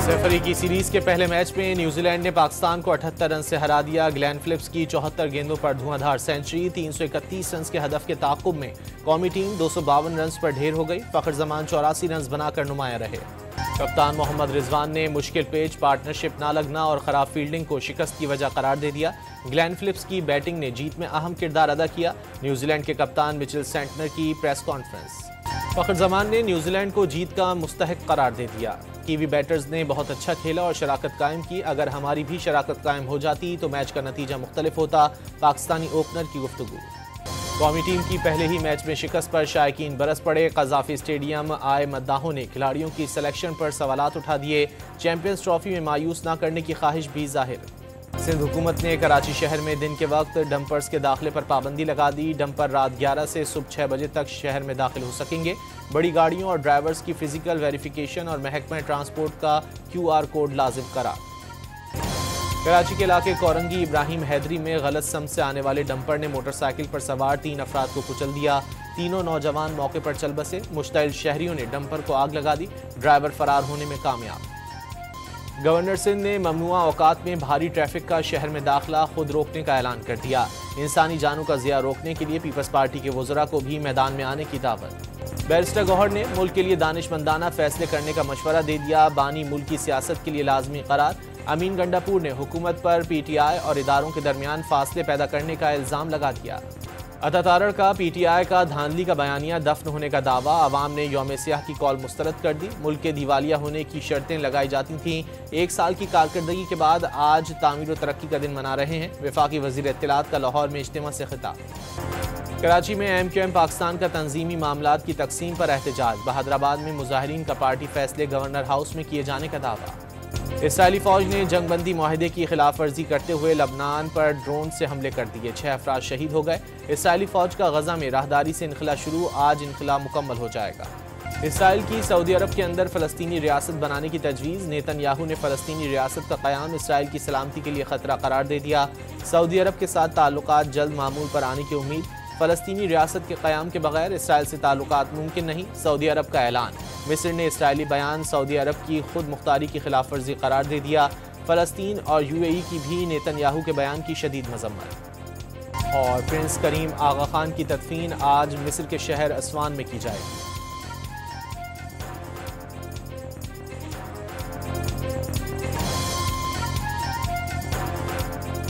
सफरी की सीरीज के पहले मैच में न्यूजीलैंड ने पाकिस्तान को 78 रन से हरा दिया। ग्लेन फिलिप्स की 74 गेंदों पर धुआंधार सेंचुरी। 331 रन के हदफ के ताक़ुब में कौमी टीम 252 रन पर ढेर हो गई। फखर जमान 84 रन बनाकर नुमायां रहे। कप्तान मोहम्मद रिजवान ने मुश्किल पेच, पार्टनरशिप ना लगना और खराब फील्डिंग को शिकस्त की वजह करार दे दिया। ग्लेन फिलिप्स की बैटिंग ने जीत में अहम किरदार अदा किया। न्यूजीलैंड के कप्तान मिचेल सेंटनर की प्रेस कॉन्फ्रेंस। फखर जमान ने न्यूजीलैंड को जीत का मुस्तहिक करार दे दिया। कीवी बैटर्स ने बहुत अच्छा खेला और शराकत कायम की। अगर हमारी भी शराकत कायम हो जाती तो मैच का नतीजा मुख्तलिफ होता। पाकिस्तानी ओपनर की गुफ्तगू। कौमी टीम की पहले ही मैच में शिकस्त पर शायकीन बरस पड़े। कज़ाफ़ी स्टेडियम आए मद्दाहों ने खिलाड़ियों की सिलेक्शन पर सवालात उठा दिए। चैंपियंस ट्रॉफी में मायूस न करने की ख्वाहिश भी जाहिर। सिंध हुकूमत ने कराची शहर में दिन के वक्त डंपर्स के दाखिले पर पाबंदी लगा दी। डंपर रात 11 से सुबह 6 बजे तक शहर में दाखिल हो सकेंगे। बड़ी गाड़ियों और ड्राइवर्स की फिजिकल वेरिफिकेशन और महकमा ट्रांसपोर्ट का QR कोड लाजिम करा। कराची के इलाके कोरंगी इब्राहिम हैदरी में गलत समत से आने वाले डंपर ने मोटरसाइकिल पर सवार 3 अफराद को कुचल दिया। तीनों नौजवान मौके पर चल बसे। मुश्तइल शहरियों ने डंपर को आग लगा दी। ड्राइवर फरार होने में कामयाब। गवर्नर सिंध ने ममनुआ औकात में भारी ट्रैफिक का शहर में दाखिला खुद रोकने का ऐलान कर दिया। इंसानी जानों का ज़िया रोकने के लिए पीपल्स पार्टी के वज़रा को भी मैदान में आने की दावत। बैरिस्टर गौहर ने मुल्क के लिए दानिशमंदाना फैसले करने का मशवरा दे दिया। बानी मुल्क की सियासत के लिए लाजमी करार। अमीन गंडापुर ने हुकूमत पर PTI और इदारों के दरमियान फासले पैदा करने का इल्ज़ाम लगा दिया। अता तारड़ का PTI का धांधली का बयानिया दफन होने का दावा। अवाम ने यौम सियाह की कॉल मुस्तरद कर दी। मुल्क के दिवालिया होने की शर्तें लगाई जाती थीं। 1 साल की कारकर्दगी के बाद आज तामीर और तरक्की का दिन मना रहे हैं। वफाकी वज़ीर इत्तलात का लाहौर में इज्तिमा से खिताब। कराची में MQM पाकिस्तान का तंजीमी मामलात की तकसीम पर एहतजाज। बहादुराबाद में मुजाहिरीन का पार्टी फैसले गवर्नर हाउस में किए जाने का दावा। इसराइली फौज ने जंगबंदी माहिदे की खिलाफ वर्जी करते हुए लबनान पर ड्रोन से हमले कर दिए। 6 अफराद शहीद हो गए। इसराइली फौज का गजा में राहदारी से इनखला शुरू। आज इनखला मुकम्मल हो जाएगा। इसराइल की सऊदी अरब के अंदर फ़लस्तीनी रियासत बनाने की तजवीज़। नेतन्याहू ने फ़लस्तीनी रियासत का क़याम इसराइल की सलामती के लिए ख़तरा करार दे दिया। सऊदी अरब के साथ ताल्लुकात जल्द मामूल पर आने की उम्मीद। फ़लस्तीनी रियासत के क़याम के बगैर इसराइल से ताल्लुकात मुमकिन नहीं। सऊदी अरब का ऐलान। मिस्र ने इसराइली बयान सऊदी अरब की खुद मुख्तारी की खिलाफ वर्जी करार दे दिया। फ़लस्तीन और UAE की भी नेतन्याहू के बयान की शदीद मजम्मत। और प्रिंस करीम आगा खान की तदफीन आज मिस्र के शहर अस्वान में की जाएगी।